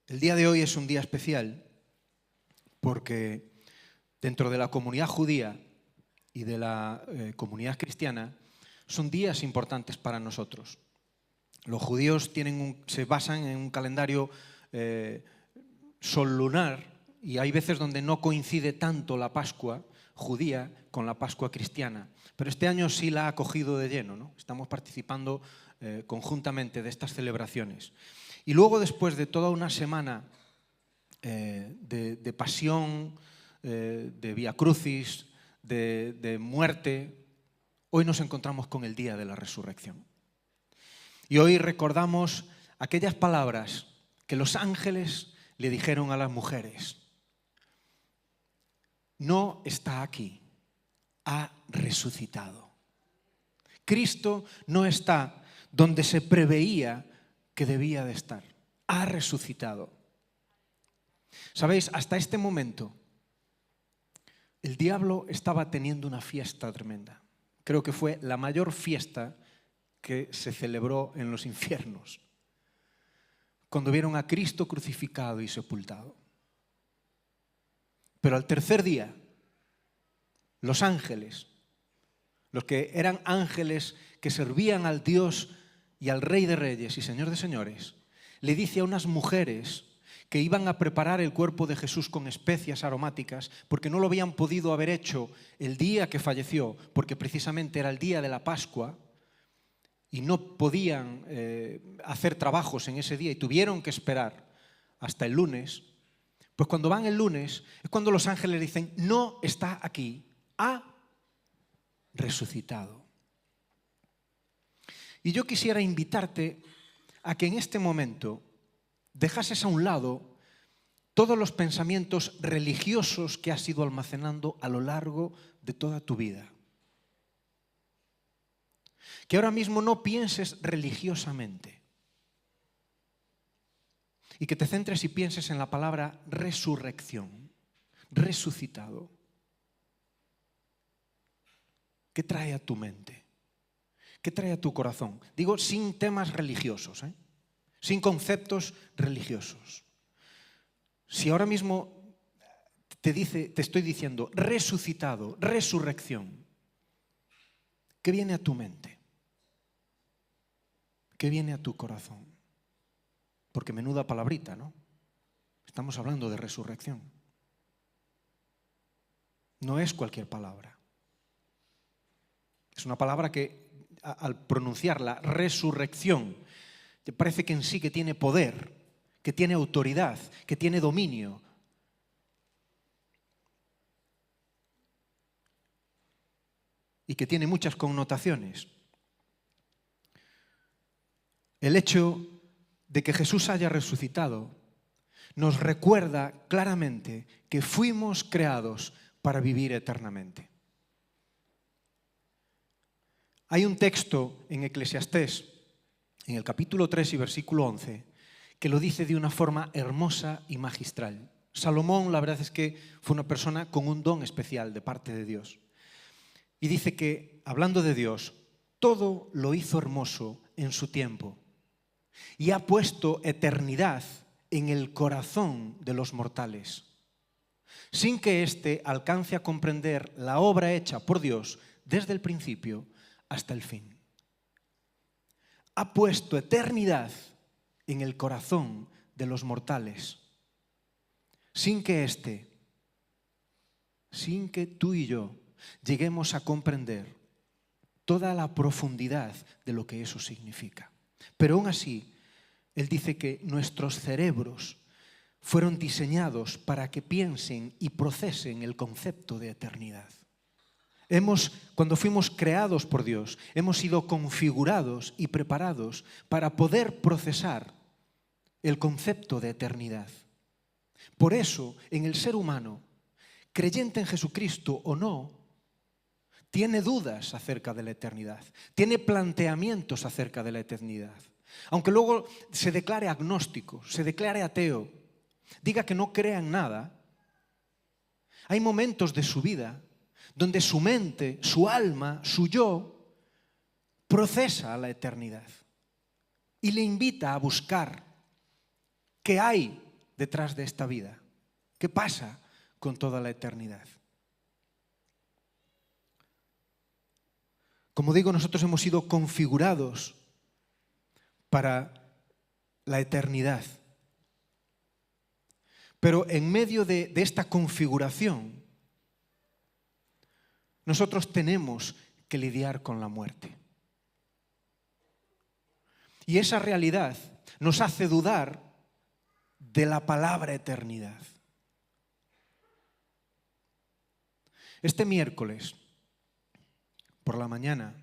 El día de hoy es un día especial porque dentro de la comunidad judía y de la comunidad cristiana son días importantes para nosotros. Los judíos se basan en un calendario sol lunar y hay veces donde no coincide tanto la Pascua judía con la Pascua cristiana. Pero este año sí la ha cogido de lleno, ¿no? Estamos participando conjuntamente de estas celebraciones. Y luego, después de toda una semana de pasión, de vía crucis, de muerte, hoy nos encontramos con el día de la resurrección. Y hoy recordamos aquellas palabras que los ángeles le dijeron a las mujeres. No está aquí, ha resucitado. Cristo no está donde se preveía que debía de estar, ha resucitado. ¿Sabéis? Hasta este momento el diablo estaba teniendo una fiesta tremenda. Creo que fue la mayor fiesta que se celebró en los infiernos, cuando vieron a Cristo crucificado y sepultado. Pero al tercer día, los ángeles, los que eran ángeles que servían al Dios y al Rey de Reyes y Señor de Señores, le dice a unas mujeres que iban a preparar el cuerpo de Jesús con especias aromáticas, porque no lo habían podido haber hecho el día que falleció, porque precisamente era el día de la Pascua, y no podían hacer trabajos en ese día y tuvieron que esperar hasta el lunes. Pues cuando van el lunes es cuando los ángeles dicen, no está aquí, ha resucitado. Y yo quisiera invitarte a que en este momento dejases a un lado todos los pensamientos religiosos que has ido almacenando a lo largo de toda tu vida. Que ahora mismo no pienses religiosamente y que te centres y pienses en la palabra resurrección, resucitado. ¿Qué trae a tu mente? ¿Qué trae a tu corazón? Digo, sin temas religiosos, sin conceptos religiosos. Si ahora mismo te estoy diciendo resucitado, resurrección, ¿qué viene a tu mente? ¿Qué viene a tu corazón? Porque menuda palabrita, ¿no? Estamos hablando de resurrección. No es cualquier palabra. Es una palabra que, al pronunciarla, resurrección, te parece que en sí que tiene poder, que tiene autoridad, que tiene dominio. Y que tiene muchas connotaciones. El hecho de que Jesús haya resucitado nos recuerda claramente que fuimos creados para vivir eternamente. Hay un texto en Eclesiastés, en el capítulo 3 y versículo 11, que lo dice de una forma hermosa y magistral. Salomón, la verdad es que fue una persona con un don especial de parte de Dios. Y dice que, hablando de Dios, todo lo hizo hermoso en su tiempo y ha puesto eternidad en el corazón de los mortales, sin que éste alcance a comprender la obra hecha por Dios desde el principio hasta el fin. Ha puesto eternidad en el corazón de los mortales, sin que tú y yo lleguemos a comprender toda la profundidad de lo que eso significa. Pero aún así, él dice que nuestros cerebros fueron diseñados para que piensen y procesen el concepto de eternidad. Cuando fuimos creados por Dios, hemos sido configurados y preparados para poder procesar el concepto de eternidad. Por eso, en el ser humano, creyente en Jesucristo o no, tiene dudas acerca de la eternidad, tiene planteamientos acerca de la eternidad. Aunque luego se declare agnóstico, se declare ateo, diga que no crea en nada, hay momentos de su vida donde su mente, su alma, su yo, procesa la eternidad y le invita a buscar qué hay detrás de esta vida? ¿Qué pasa con toda la eternidad? Como digo, nosotros hemos sido configurados para la eternidad. Pero en medio de esta configuración, nosotros tenemos que lidiar con la muerte. Y esa realidad nos hace dudar de la palabra eternidad. Este miércoles, por la mañana,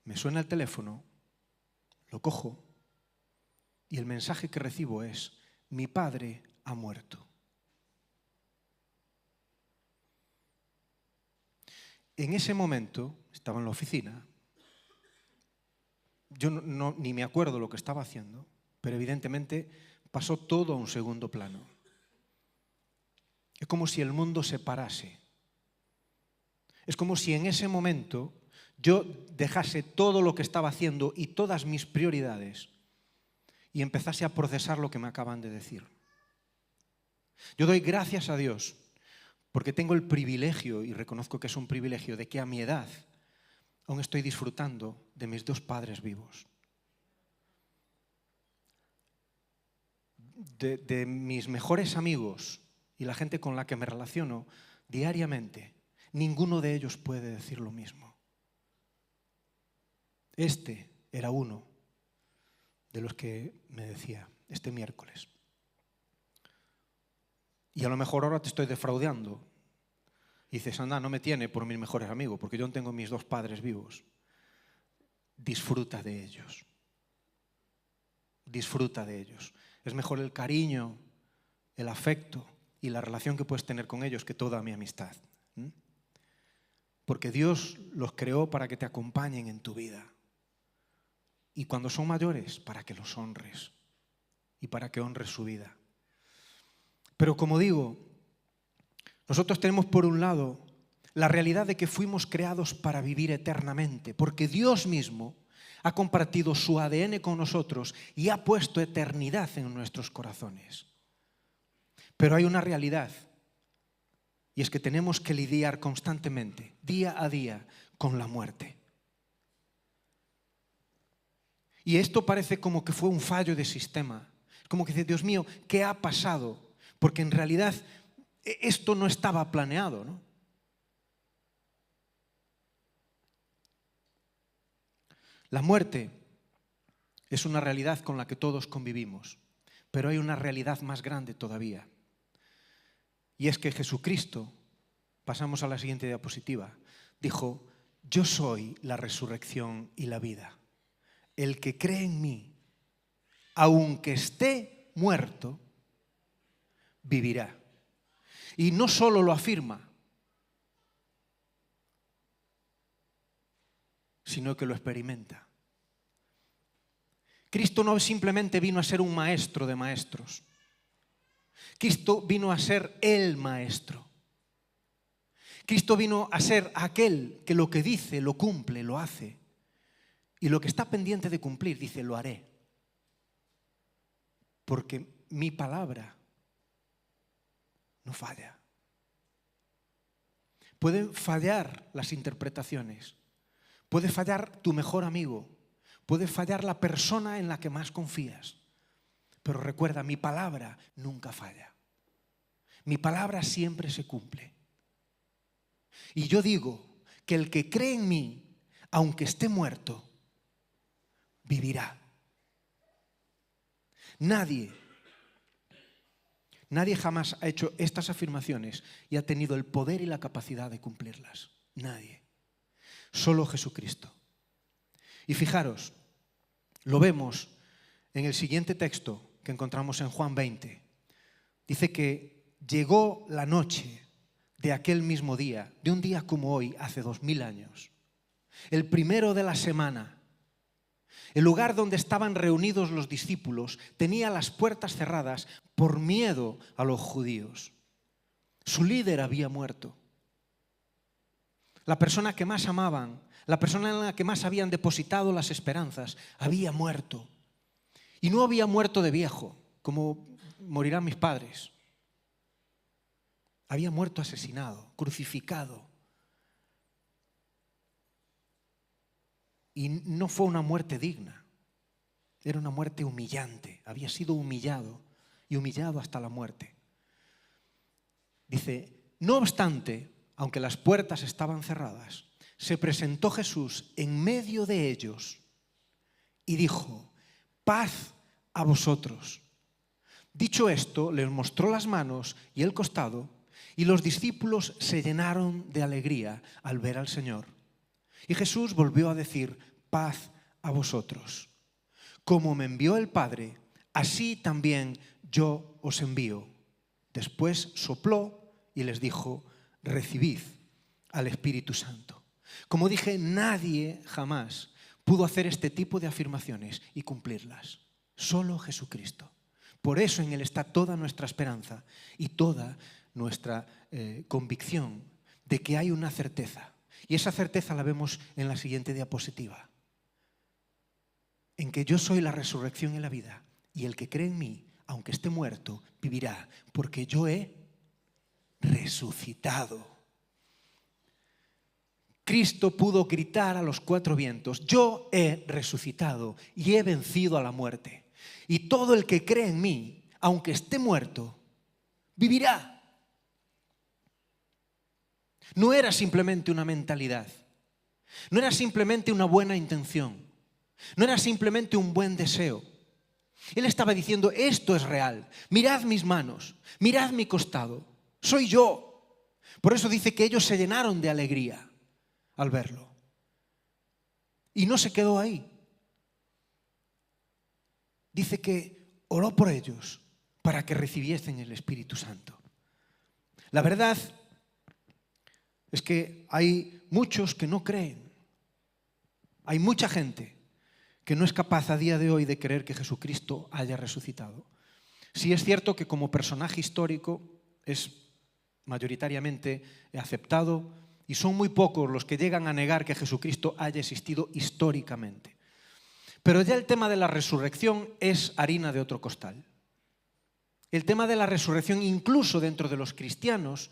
me suena el teléfono, lo cojo y el mensaje que recibo es: mi padre ha muerto. En ese momento, estaba en la oficina, yo ni me acuerdo lo que estaba haciendo, pero evidentemente pasó todo a un segundo plano. Es como si el mundo se parase. Es como si en ese momento yo dejase todo lo que estaba haciendo y todas mis prioridades y empezase a procesar lo que me acaban de decir. Yo doy gracias a Dios porque tengo el privilegio, y reconozco que es un privilegio, de que a mi edad aún estoy disfrutando de mis dos padres vivos. De mis mejores amigos y la gente con la que me relaciono diariamente, ninguno de ellos puede decir lo mismo. Este era uno de los que me decía este miércoles. Y a lo mejor ahora te estoy defraudando. Y dices, anda, no me tiene por mis mejores amigos, porque yo no tengo mis dos padres vivos. Disfruta de ellos. Disfruta de ellos. Es mejor el cariño, el afecto y la relación que puedes tener con ellos que toda mi amistad. Porque Dios los creó para que te acompañen en tu vida. Y cuando son mayores, para que los honres y para que honres su vida. Pero como digo, nosotros tenemos por un lado la realidad de que fuimos creados para vivir eternamente, porque Dios mismo ha compartido su ADN con nosotros y ha puesto eternidad en nuestros corazones. Pero hay una realidad, y es que tenemos que lidiar constantemente, día a día, con la muerte. Y esto parece como que fue un fallo de sistema. Como que dice, Dios mío, ¿qué ha pasado? Porque en realidad esto no estaba planeado, ¿no? La muerte es una realidad con la que todos convivimos, pero hay una realidad más grande todavía. Y es que Jesucristo, pasamos a la siguiente diapositiva, dijo, yo soy la resurrección y la vida. El que cree en mí, aunque esté muerto, vivirá. Y no solo lo afirma, sino que lo experimenta. Cristo no simplemente vino a ser un maestro de maestros. Cristo vino a ser el maestro. Cristo vino a ser aquel que lo que dice, lo cumple, lo hace. Y lo que está pendiente de cumplir, dice, lo haré. Porque mi palabra no falla. Pueden fallar las interpretaciones. Puede fallar tu mejor amigo. Puede fallar la persona en la que más confías. Pero recuerda, mi palabra nunca falla. Mi palabra siempre se cumple. Y yo digo que el que cree en mí, aunque esté muerto, vivirá. Nadie jamás ha hecho estas afirmaciones y ha tenido el poder y la capacidad de cumplirlas. Nadie. Solo Jesucristo. Y fijaros, lo vemos en el siguiente texto que encontramos en Juan 20. Dice que llegó la noche de aquel mismo día, de un día como hoy, hace 2000 años. El primero de la semana. El lugar donde estaban reunidos los discípulos tenía las puertas cerradas por miedo a los judíos. Su líder había muerto. La persona que más amaban, la persona en la que más habían depositado las esperanzas, había muerto. Y no había muerto de viejo, como morirán mis padres. Había muerto asesinado, crucificado. Y no fue una muerte digna. Era una muerte humillante. Había sido humillado y humillado hasta la muerte. Dice, no obstante, aunque las puertas estaban cerradas, se presentó Jesús en medio de ellos y dijo, paz a vosotros. Dicho esto, les mostró las manos y el costado, y los discípulos se llenaron de alegría al ver al Señor. Y Jesús volvió a decir, paz a vosotros. Como me envió el Padre, así también yo os envío. Después sopló y les dijo, recibid al Espíritu Santo. Como dije, nadie jamás pudo hacer este tipo de afirmaciones y cumplirlas. Solo Jesucristo. Por eso en Él está toda nuestra esperanza y toda nuestra convicción de que hay una certeza. Y esa certeza la vemos en la siguiente diapositiva. En que yo soy la resurrección y la vida, y el que cree en mí, aunque esté muerto, vivirá, porque yo he resucitado. Cristo pudo gritar a los cuatro vientos, yo he resucitado y he vencido a la muerte. Y todo el que cree en mí, aunque esté muerto, vivirá. No era simplemente una mentalidad, no era simplemente una buena intención, no era simplemente un buen deseo. Él estaba diciendo, esto es real, mirad mis manos, mirad mi costado, soy yo. Por eso dice que ellos se llenaron de alegría al verlo. Y no se quedó ahí. Dice que oró por ellos para que recibiesen el Espíritu Santo. La verdad es que hay muchos que no creen. Hay mucha gente que no es capaz a día de hoy de creer que Jesucristo haya resucitado. Sí es cierto que como personaje histórico es mayoritariamente aceptado y son muy pocos los que llegan a negar que Jesucristo haya existido históricamente. Pero ya el tema de la resurrección es harina de otro costal. El tema de la resurrección, incluso dentro de los cristianos,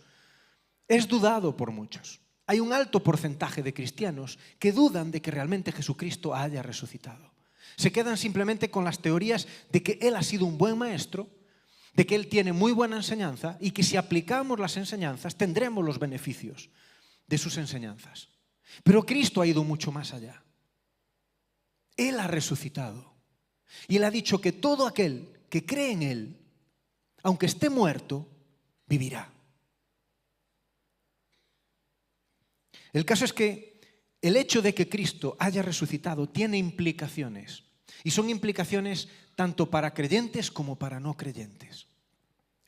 es dudado por muchos. Hay un alto porcentaje de cristianos que dudan de que realmente Jesucristo haya resucitado. Se quedan simplemente con las teorías de que Él ha sido un buen maestro, de que Él tiene muy buena enseñanza y que si aplicamos las enseñanzas tendremos los beneficios de sus enseñanzas. Pero Cristo ha ido mucho más allá. Él ha resucitado. Y Él ha dicho que todo aquel que cree en Él, aunque esté muerto, vivirá. El caso es que el hecho de que Cristo haya resucitado tiene implicaciones. Y son implicaciones tanto para creyentes como para no creyentes.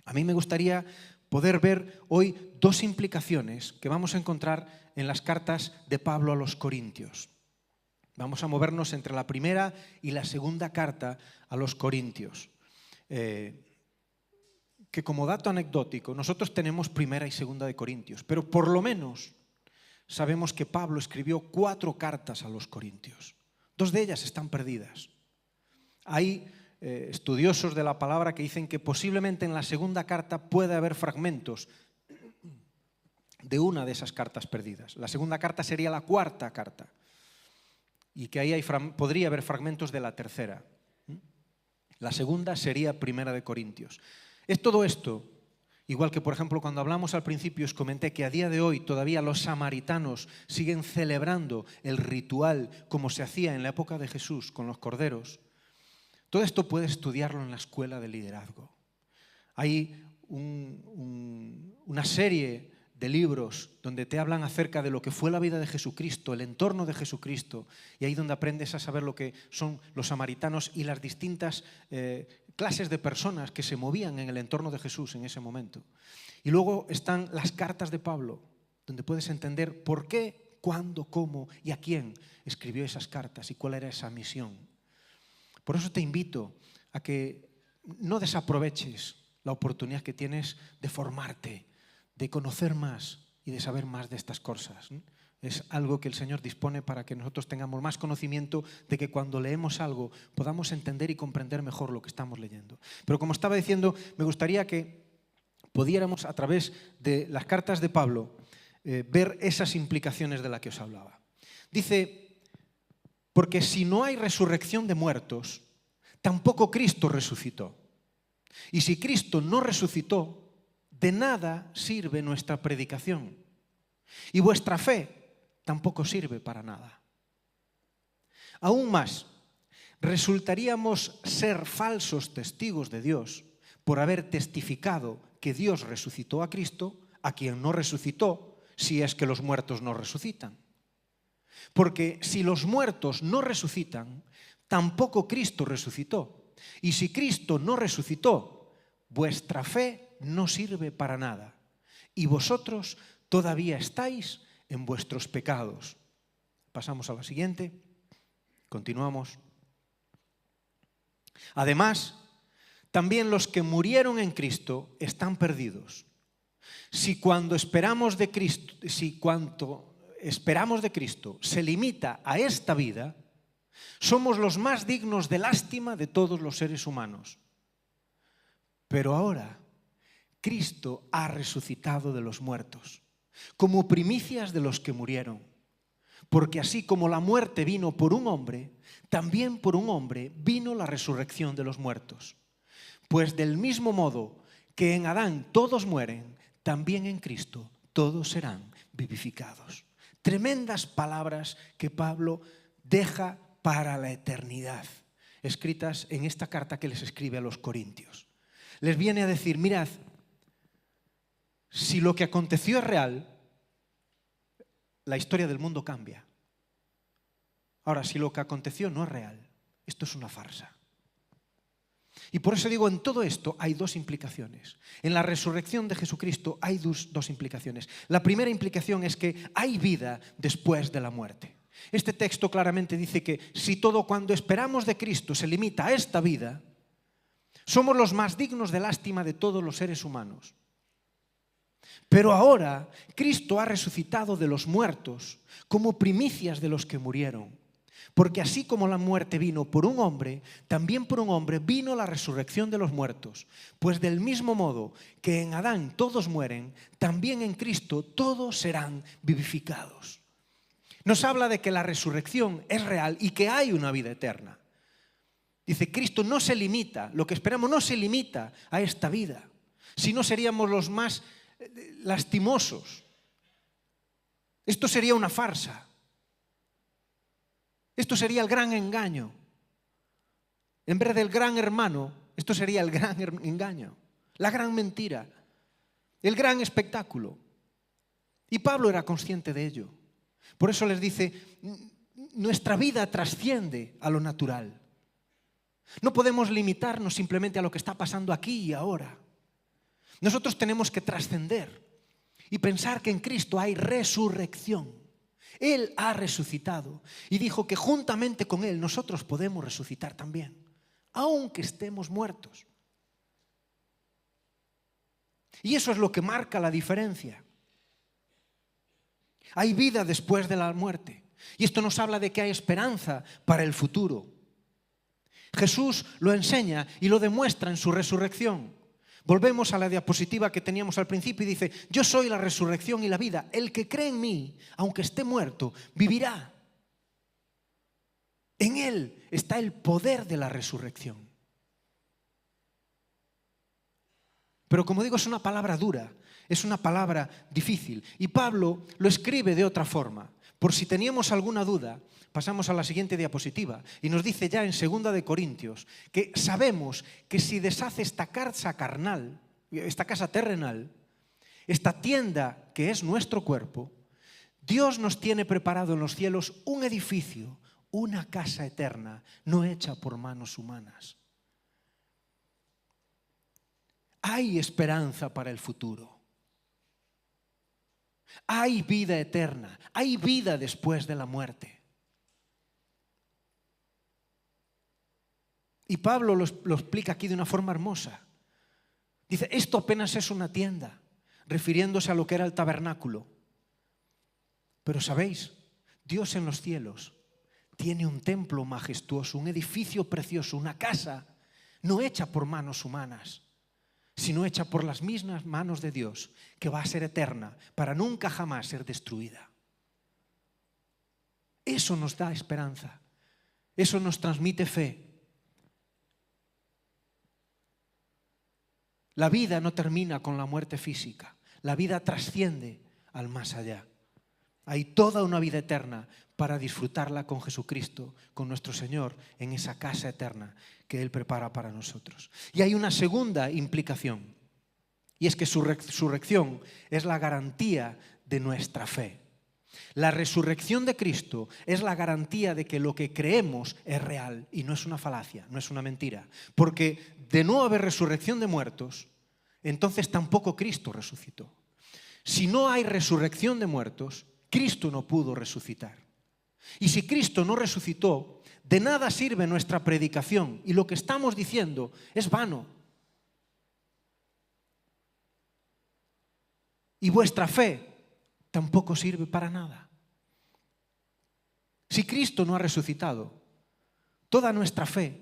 A mí me gustaría poder ver hoy dos implicaciones que vamos a encontrar en las cartas de Pablo a los Corintios. Vamos a movernos entre la primera y la segunda carta a los Corintios. Que como dato anecdótico, nosotros tenemos primera y segunda de Corintios, pero por lo menos sabemos que Pablo escribió 4 cartas a los Corintios. 2 de ellas están perdidas. Hay estudiosos de la palabra que dicen que posiblemente en la segunda carta puede haber fragmentos de una de esas cartas perdidas. La segunda carta sería la 4ª carta y que ahí podría haber fragmentos de la tercera. La segunda sería primera de Corintios. Es todo esto, igual que por ejemplo cuando hablamos al principio os comenté que a día de hoy todavía los samaritanos siguen celebrando el ritual como se hacía en la época de Jesús con los corderos. Todo esto puedes estudiarlo en la escuela de liderazgo. Hay una serie de libros donde te hablan acerca de lo que fue la vida de Jesucristo, el entorno de Jesucristo, y ahí donde aprendes a saber lo que son los samaritanos y las distintas clases de personas que se movían en el entorno de Jesús en ese momento. Y luego están las cartas de Pablo, donde puedes entender por qué, cuándo, cómo y a quién escribió esas cartas y cuál era esa misión. Por eso te invito a que no desaproveches la oportunidad que tienes de formarte, de conocer más y de saber más de estas cosas. Es algo que el Señor dispone para que nosotros tengamos más conocimiento de que cuando leemos algo podamos entender y comprender mejor lo que estamos leyendo. Pero como estaba diciendo, me gustaría que pudiéramos a través de las cartas de Pablo ver esas implicaciones de las que os hablaba. Dice, porque si no hay resurrección de muertos, tampoco Cristo resucitó. Y si Cristo no resucitó, de nada sirve nuestra predicación. Y vuestra fe tampoco sirve para nada. Aún más, resultaríamos ser falsos testigos de Dios por haber testificado que Dios resucitó a Cristo, a quien no resucitó, si es que los muertos no resucitan. Porque si los muertos no resucitan, tampoco Cristo resucitó. Y si Cristo no resucitó, vuestra fe no sirve para nada. Y vosotros todavía estáis en vuestros pecados. Pasamos a la siguiente. Continuamos. Además, también los que murieron en Cristo están perdidos. Si cuanto esperamos de Cristo se limita a esta vida, somos los más dignos de lástima de todos los seres humanos. Pero ahora, Cristo ha resucitado de los muertos, como primicias de los que murieron. Porque así como la muerte vino por un hombre, también por un hombre vino la resurrección de los muertos. Pues del mismo modo que en Adán todos mueren, también en Cristo todos serán vivificados. Tremendas palabras que Pablo deja para la eternidad, escritas en esta carta que les escribe a los Corintios. Les viene a decir, mirad, si lo que aconteció es real, la historia del mundo cambia. Ahora, si lo que aconteció no es real, esto es una farsa. Y por eso digo, en todo esto hay dos implicaciones. En la resurrección de Jesucristo hay dos implicaciones. La primera implicación es que hay vida después de la muerte. Este texto claramente dice que si todo cuando esperamos de Cristo se limita a esta vida, somos los más dignos de lástima de todos los seres humanos. Pero ahora Cristo ha resucitado de los muertos como primicias de los que murieron. Porque así como la muerte vino por un hombre, también por un hombre vino la resurrección de los muertos. Pues del mismo modo que en Adán todos mueren, también en Cristo todos serán vivificados. Nos habla de que la resurrección es real y que hay una vida eterna. Dice, Cristo no se limita, lo que esperamos no se limita a esta vida. Si no seríamos los más lastimosos. Esto sería una farsa. Esto sería el gran engaño. En vez del gran hermano, esto sería el gran engaño, la gran mentira, el gran espectáculo. Y Pablo era consciente de ello. Por eso les dice, nuestra vida trasciende a lo natural. No podemos limitarnos simplemente a lo que está pasando aquí y ahora. Nosotros tenemos que trascender y pensar que en Cristo hay resurrección. Él ha resucitado y dijo que juntamente con Él nosotros podemos resucitar también, aunque estemos muertos. Y eso es lo que marca la diferencia. Hay vida después de la muerte. Y esto nos habla de que hay esperanza para el futuro. Jesús lo enseña y lo demuestra en su resurrección. Volvemos a la diapositiva que teníamos al principio y dice, yo soy la resurrección y la vida. El que cree en mí, aunque esté muerto, vivirá. En Él está el poder de la resurrección. Pero como digo, es una palabra dura, es una palabra difícil. Y Pablo lo escribe de otra forma. Por si teníamos alguna duda, pasamos a la siguiente diapositiva y nos dice ya en 2 de Corintios que sabemos que si deshace esta casa carnal, esta casa terrenal, esta tienda que es nuestro cuerpo, Dios nos tiene preparado en los cielos un edificio, una casa eterna, no hecha por manos humanas. Hay esperanza para el futuro. Hay vida eterna, hay vida después de la muerte. Y Pablo lo explica aquí de una forma hermosa. Dice, esto apenas es una tienda, refiriéndose a lo que era el tabernáculo. Pero ¿sabéis? Dios en los cielos tiene un templo majestuoso, un edificio precioso, una casa no hecha por manos humanas, sino hecha por las mismas manos de Dios, que va a ser eterna, para nunca jamás ser destruida. Eso nos da esperanza, eso nos transmite fe. La vida no termina con la muerte física, la vida trasciende al más allá. Hay toda una vida eterna para disfrutarla con Jesucristo, con nuestro Señor, en esa casa eterna que Él prepara para nosotros. Y hay una segunda implicación, y es que su resurrección es la garantía de nuestra fe. La resurrección de Cristo es la garantía de que lo que creemos es real y no es una falacia, no es una mentira. Porque de no haber resurrección de muertos, entonces tampoco Cristo resucitó. Si no hay resurrección de muertos, Cristo no pudo resucitar. Y si Cristo no resucitó, de nada sirve nuestra predicación y lo que estamos diciendo es vano. Y vuestra fe tampoco sirve para nada. Si Cristo no ha resucitado, toda nuestra fe,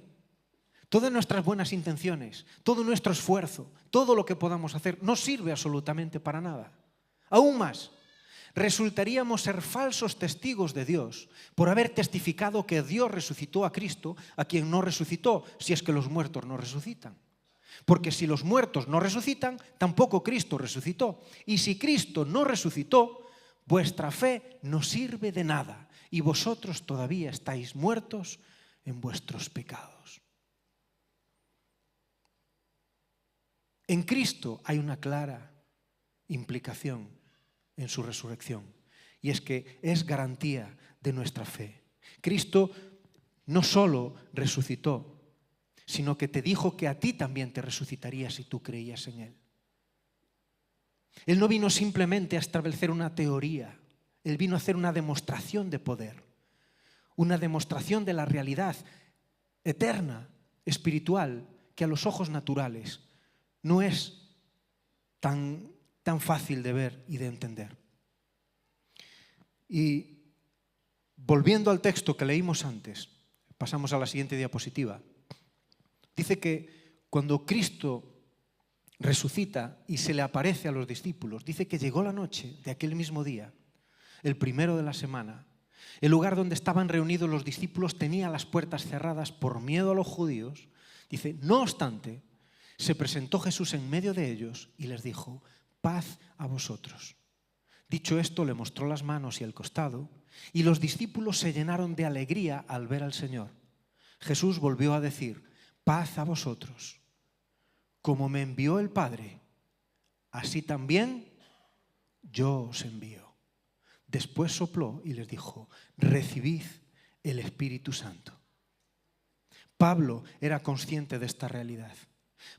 todas nuestras buenas intenciones, todo nuestro esfuerzo, todo lo que podamos hacer, no sirve absolutamente para nada. Aún más, resultaríamos ser falsos testigos de Dios por haber testificado que Dios resucitó a Cristo, a quien no resucitó, si es que los muertos no resucitan. Porque si los muertos no resucitan, tampoco Cristo resucitó. Y si Cristo no resucitó, vuestra fe no sirve de nada y vosotros todavía estáis muertos en vuestros pecados. En Cristo hay una clara implicación en su resurrección, y es que es garantía de nuestra fe. Cristo no solo resucitó, sino que te dijo que a ti también te resucitaría si tú creías en Él. Él no vino simplemente a establecer una teoría, Él vino a hacer una demostración de poder, una demostración de la realidad eterna, espiritual, que a los ojos naturales no es tan fácil de ver y de entender. Y volviendo al texto que leímos antes, pasamos a la siguiente diapositiva. Dice que cuando Cristo resucita y se le aparece a los discípulos, dice que llegó la noche de aquel mismo día, el primero de la semana. El lugar donde estaban reunidos los discípulos tenía las puertas cerradas por miedo a los judíos. Dice, no obstante, se presentó Jesús en medio de ellos y les dijo, paz a vosotros. Dicho esto, le mostró las manos y el costado, y los discípulos se llenaron de alegría al ver al Señor. Jesús volvió a decir, paz a vosotros. Como me envió el Padre, así también yo os envío. Después sopló y les dijo, recibid el Espíritu Santo. Pablo era consciente de esta realidad.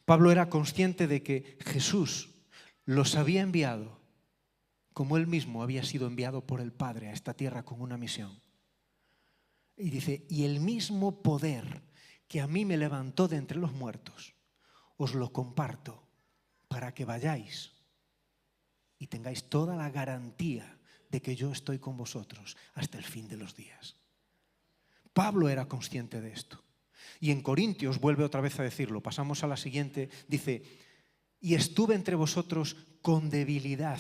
Pablo era consciente de que Jesús los había enviado como él mismo había sido enviado por el Padre a esta tierra con una misión. Y dice, y el mismo poder que a mí me levantó de entre los muertos, os lo comparto para que vayáis y tengáis toda la garantía de que yo estoy con vosotros hasta el fin de los días. Pablo era consciente de esto. Y en Corintios vuelve otra vez a decirlo. Pasamos a la siguiente. Dice, y estuve entre vosotros con debilidad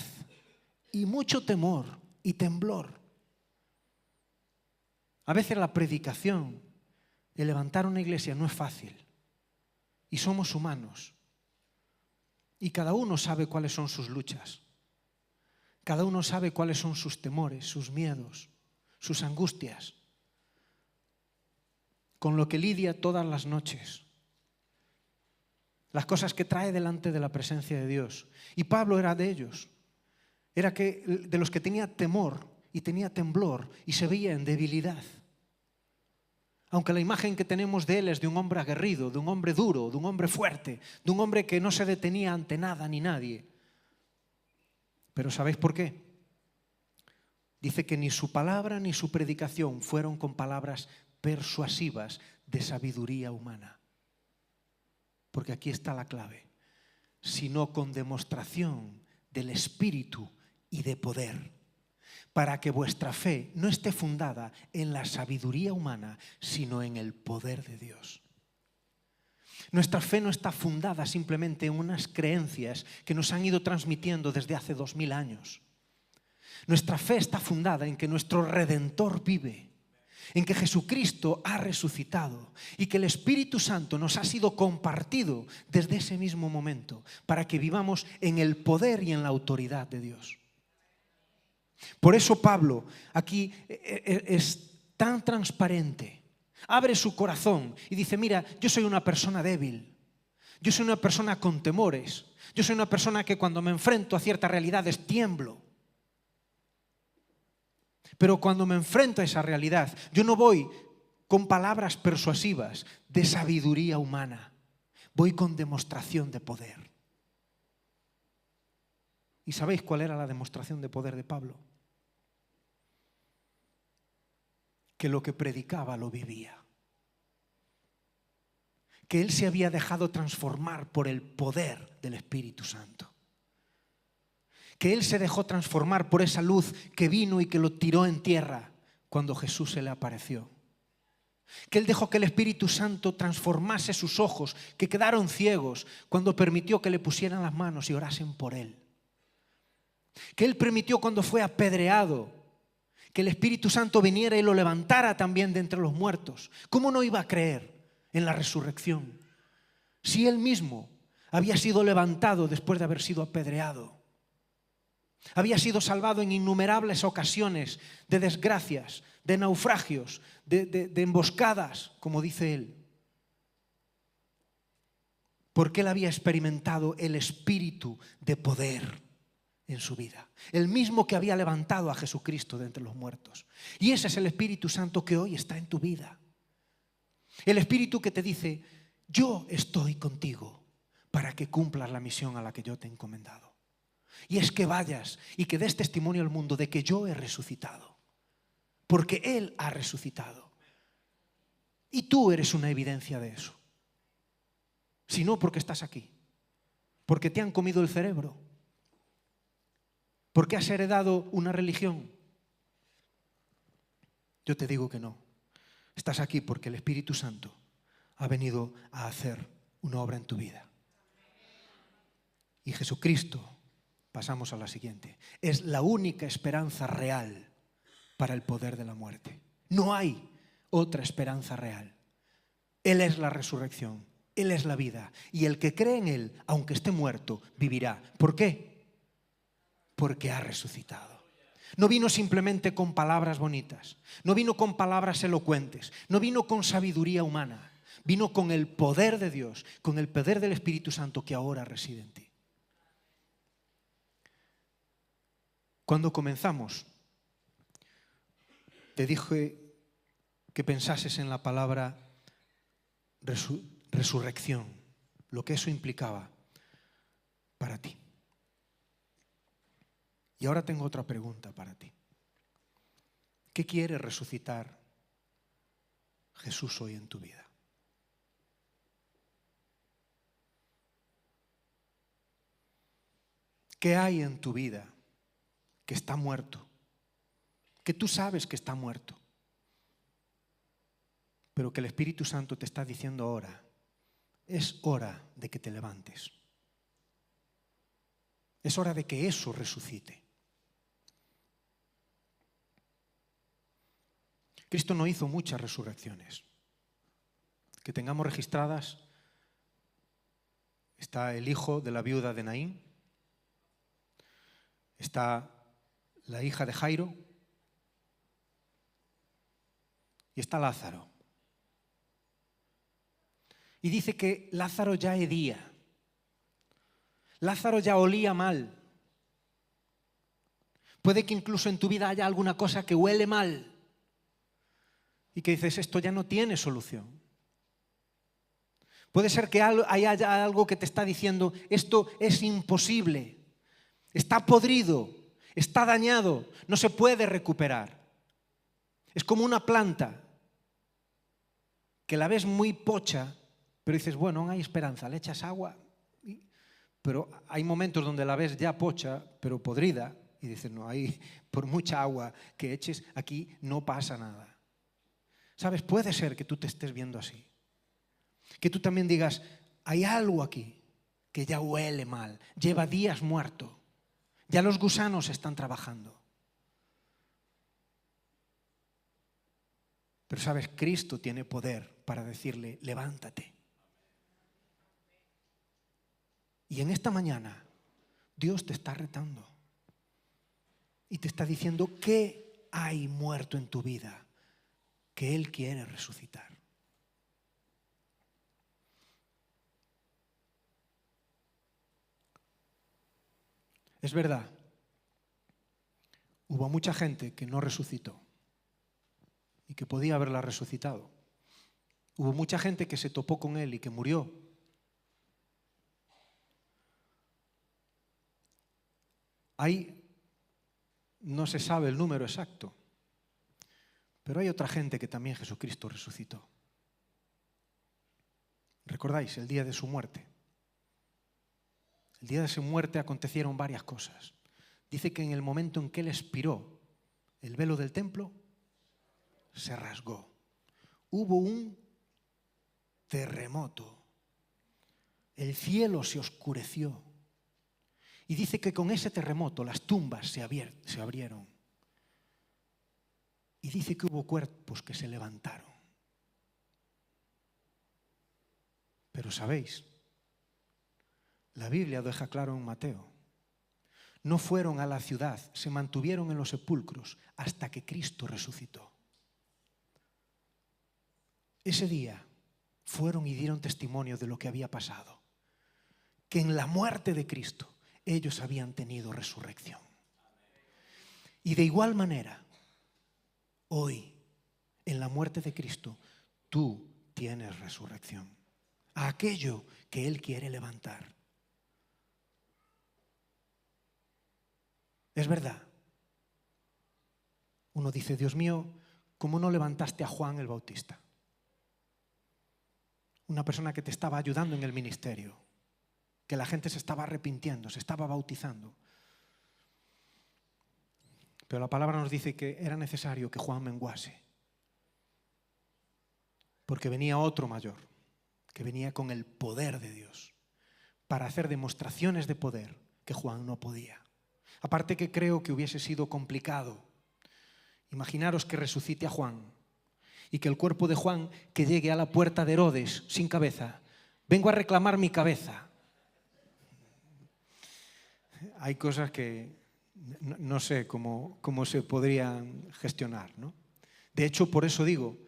y mucho temor y temblor. A veces la predicación, el levantar una iglesia no es fácil. Y somos humanos. Y cada uno sabe cuáles son sus luchas. Cada uno sabe cuáles son sus temores, sus miedos, sus angustias, con lo que lidia todas las noches. Las cosas que trae delante de la presencia de Dios. Y Pablo era de ellos. Era de los que tenía temor y tenía temblor y se veía en debilidad. Aunque la imagen que tenemos de él es de un hombre aguerrido, de un hombre duro, de un hombre fuerte, de un hombre que no se detenía ante nada ni nadie. Pero ¿sabéis por qué? Dice que ni su palabra ni su predicación fueron con palabras persuasivas de sabiduría humana. Porque aquí está la clave. Sino con demostración del Espíritu y de poder. para que vuestra fe no esté fundada en la sabiduría humana, sino en el poder de Dios. Nuestra fe no está fundada simplemente en unas creencias que nos han ido transmitiendo desde hace 2000 años. Nuestra fe está fundada en que nuestro Redentor vive, en que Jesucristo ha resucitado y que el Espíritu Santo nos ha sido compartido desde ese mismo momento para que vivamos en el poder y en la autoridad de Dios. Por eso Pablo aquí es tan transparente. Abre su corazón y dice, mira, yo soy una persona débil, yo soy una persona con temores, yo soy una persona que cuando me enfrento a ciertas realidades tiemblo. Pero cuando me enfrento a esa realidad, yo no voy con palabras persuasivas de sabiduría humana, voy con demostración de poder. ¿Y sabéis cuál era la demostración de poder de Pablo? Que lo que predicaba lo vivía. Que él se había dejado transformar por el poder del Espíritu Santo. Que él se dejó transformar por esa luz que vino y que lo tiró en tierra cuando Jesús se le apareció. Que él dejó que el Espíritu Santo transformase sus ojos, que quedaron ciegos cuando permitió que le pusieran las manos y orasen por él. Que él permitió cuando fue apedreado que el Espíritu Santo viniera y lo levantara también de entre los muertos. ¿Cómo no iba a creer en la resurrección si él mismo había sido levantado después de haber sido apedreado? Había sido salvado en innumerables ocasiones de desgracias, de naufragios, de emboscadas, como dice él. Porque él había experimentado el espíritu de poder en su vida. El mismo que había levantado a Jesucristo de entre los muertos. Y ese es el Espíritu Santo que hoy está en tu vida. El Espíritu que te dice, yo estoy contigo para que cumplas la misión a la que yo te he encomendado. Y es que vayas y que des testimonio al mundo de que yo he resucitado. Porque Él ha resucitado. Y tú eres una evidencia de eso. Si no, porque estás aquí. Porque te han comido el cerebro. Porque has heredado una religión. Yo te digo que no. Estás aquí porque el Espíritu Santo ha venido a hacer una obra en tu vida. Y Jesucristo, pasamos a la siguiente, es la única esperanza real para el poder de la muerte. No hay otra esperanza real. Él es la resurrección, Él es la vida. Y el que cree en Él, aunque esté muerto, vivirá. ¿Por qué? Porque ha resucitado. No vino simplemente con palabras bonitas, no vino con palabras elocuentes, no vino con sabiduría humana, vino con el poder de Dios, con el poder del Espíritu Santo que ahora reside en ti. Cuando comenzamos, te dije que pensases en la palabra resurrección, lo que eso implicaba para ti. Y ahora tengo otra pregunta para ti. ¿Qué quiere resucitar Jesús hoy en tu vida? ¿Qué hay en tu vida que está muerto? Que tú sabes que está muerto, pero que el Espíritu Santo te está diciendo ahora, es hora de que te levantes. Es hora de que eso resucite. Cristo no hizo muchas resurrecciones. Que tengamos registradas, está el hijo de la viuda de Naín, está la hija de Jairo y está Lázaro. Y dice que Lázaro ya hedía. Lázaro ya olía mal. Puede que incluso en tu vida haya alguna cosa que huele mal y que dices, esto ya no tiene solución. Puede ser que haya algo que te está diciendo, esto es imposible, está podrido, está dañado, no se puede recuperar. Es como una planta que la ves muy pocha, pero dices, bueno, no hay esperanza, le echas agua. Pero hay momentos donde la ves ya pocha, pero podrida, y dices, no, ahí por mucha agua que eches, aquí no pasa nada. ¿Sabes? Puede ser que tú te estés viendo así. Que tú también digas, hay algo aquí que ya huele mal, lleva días muerto, ya los gusanos están trabajando. Pero sabes, Cristo tiene poder para decirle, levántate. Y en esta mañana, Dios te está retando. Y te está diciendo, ¿qué hay muerto en tu vida que Él quiere resucitar? Es verdad, hubo mucha gente que no resucitó y que podía haberla resucitado. Hubo mucha gente que se topó con Él y que murió. No se sabe el número exacto, pero hay otra gente que también Jesucristo resucitó. ¿Recordáis el día de su muerte? El día de su muerte acontecieron varias cosas. Dice que en el momento en que Él expiró, el velo del templo se rasgó. Hubo un terremoto. El cielo se oscureció. Y dice que con ese terremoto las tumbas se abrieron. Y dice que hubo cuerpos que se levantaron. Pero sabéis, la Biblia deja claro en Mateo, no fueron a la ciudad, se mantuvieron en los sepulcros hasta que Cristo resucitó. Ese día fueron y dieron testimonio de lo que había pasado, que en la muerte de Cristo ellos habían tenido resurrección. Y de igual manera, hoy, en la muerte de Cristo, tú tienes resurrección. A aquello que Él quiere levantar. Es verdad. Uno dice, Dios mío, ¿cómo no levantaste a Juan el Bautista? Una persona que te estaba ayudando en el ministerio, que la gente se estaba arrepintiendo, se estaba bautizando. Pero la palabra nos dice que era necesario que Juan menguase, porque venía otro mayor, que venía con el poder de Dios, para hacer demostraciones de poder que Juan no podía. Aparte que creo que hubiese sido complicado. Imaginaros que resucite a Juan y que el cuerpo de Juan que llegue a la puerta de Herodes sin cabeza. Vengo a reclamar mi cabeza. Hay cosas que no sé cómo se podrían gestionar, ¿no? De hecho, por eso digo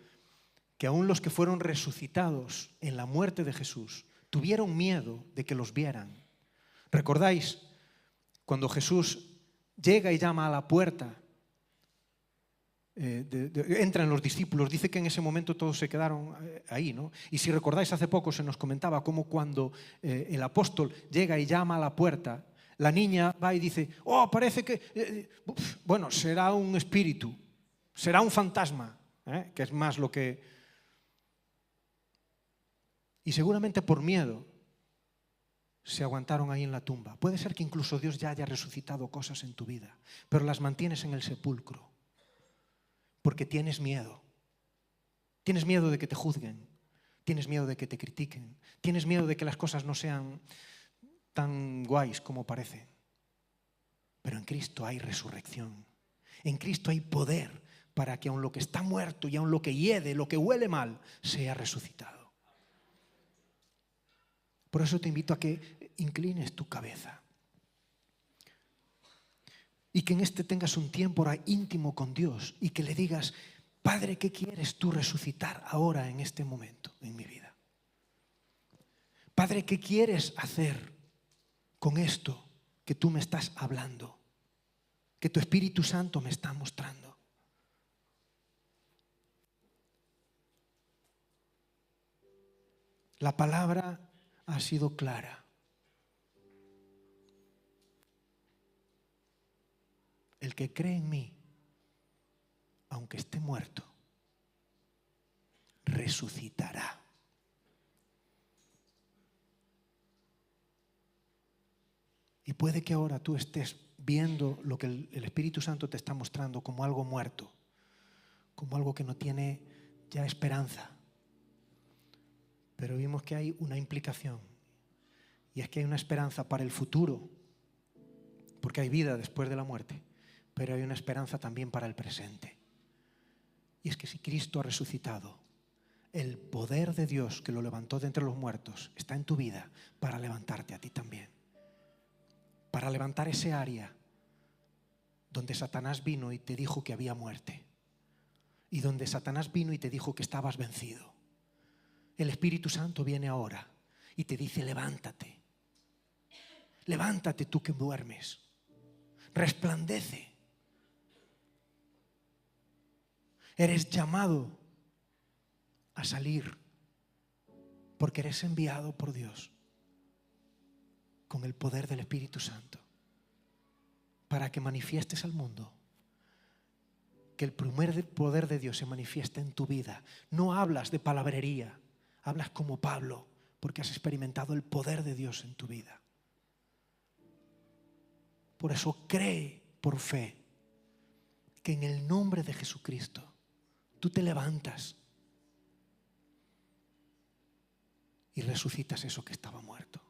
que aún los que fueron resucitados en la muerte de Jesús tuvieron miedo de que los vieran. ¿Recordáis cuando Jesús llega y llama a la puerta? Entran los discípulos, dice que en ese momento todos se quedaron ahí, ¿no? Y si recordáis, hace poco se nos comentaba cómo cuando el apóstol llega y llama a la puerta, la niña va y dice, oh, parece que, bueno, será un espíritu, será un fantasma, que es más lo que... Y seguramente por miedo se aguantaron ahí en la tumba. Puede ser que incluso Dios ya haya resucitado cosas en tu vida, pero las mantienes en el sepulcro. Porque tienes miedo. Tienes miedo de que te juzguen. Tienes miedo de que te critiquen. Tienes miedo de que las cosas no sean tan guays como parecen. Pero en Cristo hay resurrección. En Cristo hay poder para que aun lo que está muerto y aun lo que hiede, lo que huele mal, sea resucitado. Por eso te invito a que inclines tu cabeza. Y que en este tengas un tiempo íntimo con Dios y que le digas, Padre, ¿qué quieres tú resucitar ahora en este momento en mi vida? Padre, ¿qué quieres hacer con esto que tú me estás hablando? Que tu Espíritu Santo me está mostrando. La palabra ha sido clara. El que cree en mí, aunque esté muerto, resucitará. Y puede que ahora tú estés viendo lo que el Espíritu Santo te está mostrando como algo muerto, como algo que no tiene ya esperanza. Pero vimos que hay una implicación, y es que hay una esperanza para el futuro, porque hay vida después de la muerte, pero hay una esperanza también para el presente. Y es que si Cristo ha resucitado, el poder de Dios que lo levantó de entre los muertos está en tu vida para levantarte a ti también. Para levantar ese área donde Satanás vino y te dijo que había muerte. Y donde Satanás vino y te dijo que estabas vencido. El Espíritu Santo viene ahora y te dice: levántate. Levántate tú que duermes. Resplandece. Eres llamado a salir porque eres enviado por Dios con el poder del Espíritu Santo para que manifiestes al mundo que el primer poder de Dios se manifiesta en tu vida. No hablas de palabrería, hablas como Pablo porque has experimentado el poder de Dios en tu vida. Por eso cree por fe que en el nombre de Jesucristo tú te levantas y resucitas eso que estaba muerto.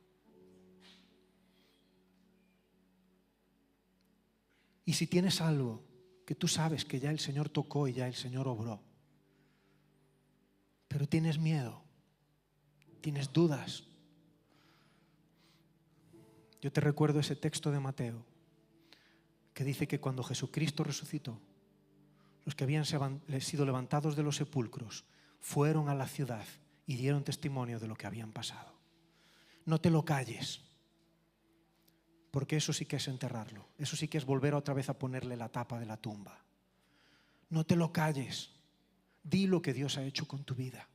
Y si tienes algo que tú sabes que ya el Señor tocó y ya el Señor obró, pero tienes miedo, tienes dudas, yo te recuerdo ese texto de Mateo que dice que cuando Jesucristo resucitó, los que habían sido levantados de los sepulcros fueron a la ciudad y dieron testimonio de lo que habían pasado. No te lo calles, porque eso sí que es enterrarlo. Eso sí que es volver otra vez a ponerle la tapa de la tumba. No te lo calles. Di lo que Dios ha hecho con tu vida.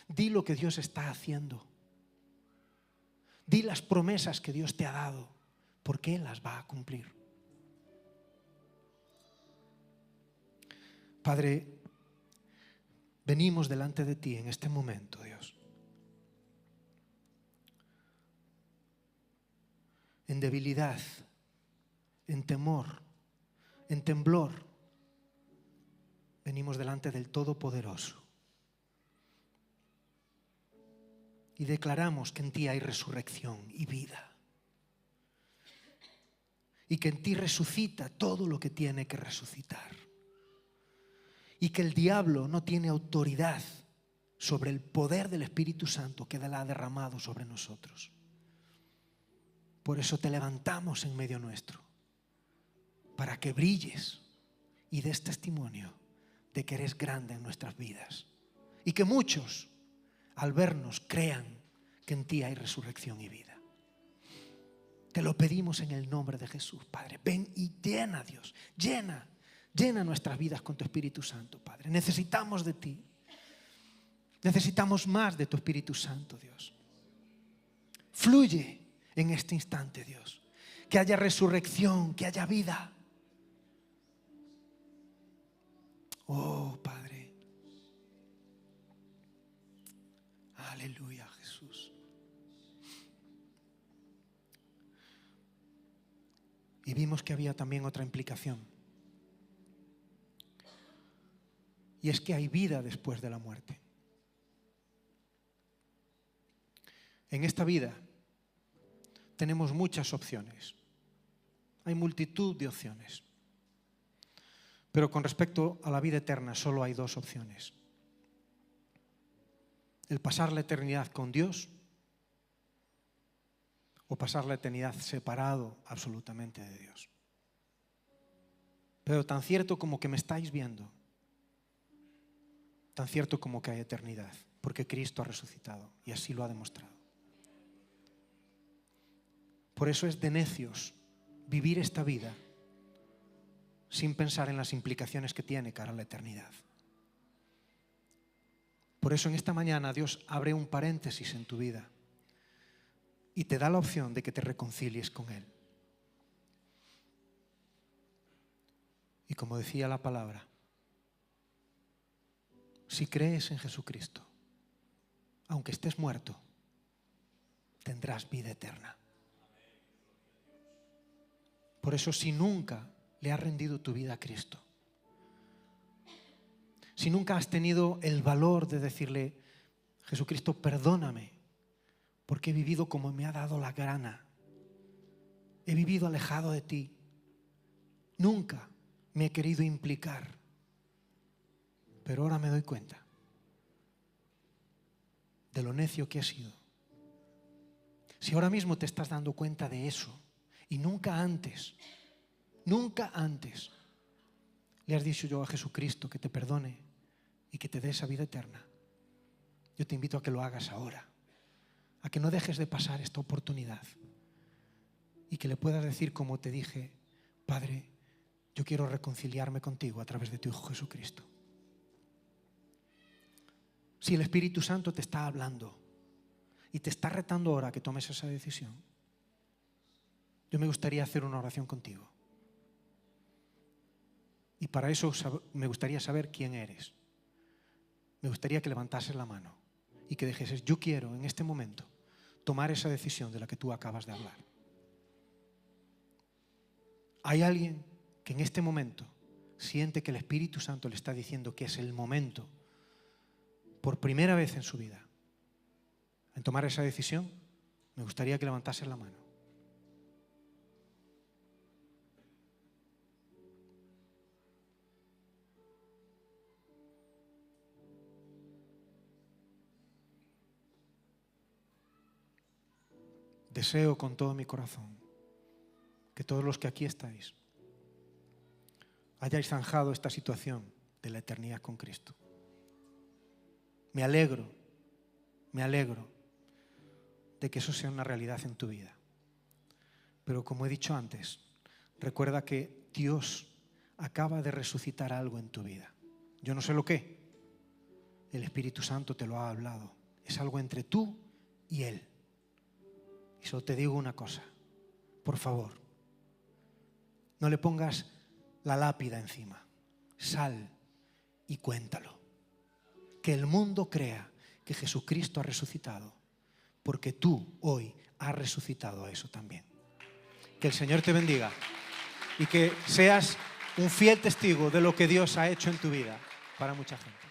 Di lo que Dios está haciendo. Di las promesas que Dios te ha dado, porque Él las va a cumplir. Padre, venimos delante de ti en este momento, Dios. En debilidad, en temor, en temblor, venimos delante del Todopoderoso y declaramos que en ti hay resurrección y vida, y que en ti resucita todo lo que tiene que resucitar, y que el diablo no tiene autoridad sobre el poder del Espíritu Santo que Él ha derramado sobre nosotros. Por eso te levantamos en medio nuestro, para que brilles y des testimonio de que eres grande en nuestras vidas, y que muchos al vernos crean que en ti hay resurrección y vida. Te lo pedimos en el nombre de Jesús, Padre. Ven y llena, Dios, llena nuestras vidas con tu Espíritu Santo, Padre. Necesitamos de ti. Necesitamos más de tu Espíritu Santo, Dios. Fluye en este instante, Dios. Que haya resurrección, que haya vida. Oh, Padre. Aleluya, Jesús. Y vimos que había también otra implicación. Y es que hay vida después de la muerte. En esta vida tenemos muchas opciones. Hay multitud de opciones. Pero con respecto a la vida eterna solo hay dos opciones. El pasar la eternidad con Dios o pasar la eternidad separado absolutamente de Dios. Pero tan cierto como que me estáis viendo, tan cierto como que hay eternidad, porque Cristo ha resucitado y así lo ha demostrado. Por eso es de necios vivir esta vida sin pensar en las implicaciones que tiene cara a la eternidad. Por eso en esta mañana Dios abre un paréntesis en tu vida y te da la opción de que te reconcilies con Él. Y como decía la palabra, si crees en Jesucristo, aunque estés muerto, tendrás vida eterna. Por eso, si nunca le has rendido tu vida a Cristo, si nunca has tenido el valor de decirle: Jesucristo, perdóname, porque he vivido como me ha dado la gana, he vivido alejado de ti, nunca me he querido implicar, pero ahora me doy cuenta de lo necio que he sido. Si ahora mismo te estás dando cuenta de eso y nunca antes le has dicho yo a Jesucristo que te perdone y que te dé esa vida eterna, yo te invito a que lo hagas ahora, a que no dejes de pasar esta oportunidad y que le puedas decir, como te dije: Padre, yo quiero reconciliarme contigo a través de tu Hijo Jesucristo. Si el Espíritu Santo te está hablando y te está retando ahora a que tomes esa decisión, yo me gustaría hacer una oración contigo. Y para eso me gustaría saber quién eres. Me gustaría que levantases la mano y que dijeses: yo quiero en este momento tomar esa decisión de la que tú acabas de hablar. ¿Hay alguien que en este momento siente que el Espíritu Santo le está diciendo que es el momento, por primera vez en su vida, en tomar esa decisión? Me gustaría que levantases la mano. Deseo con todo mi corazón que todos los que aquí estáis hayáis zanjado esta situación de la eternidad con Cristo. Me alegro de que eso sea una realidad en tu vida. Pero como he dicho antes, recuerda que Dios acaba de resucitar algo en tu vida. Yo no sé lo que. El Espíritu Santo te lo ha hablado. Es algo entre tú y Él. Y solo te digo una cosa: por favor, no le pongas la lápida encima. Sal y cuéntalo. Que el mundo crea que Jesucristo ha resucitado, porque tú hoy has resucitado a eso también. Que el Señor te bendiga y que seas un fiel testigo de lo que Dios ha hecho en tu vida para mucha gente.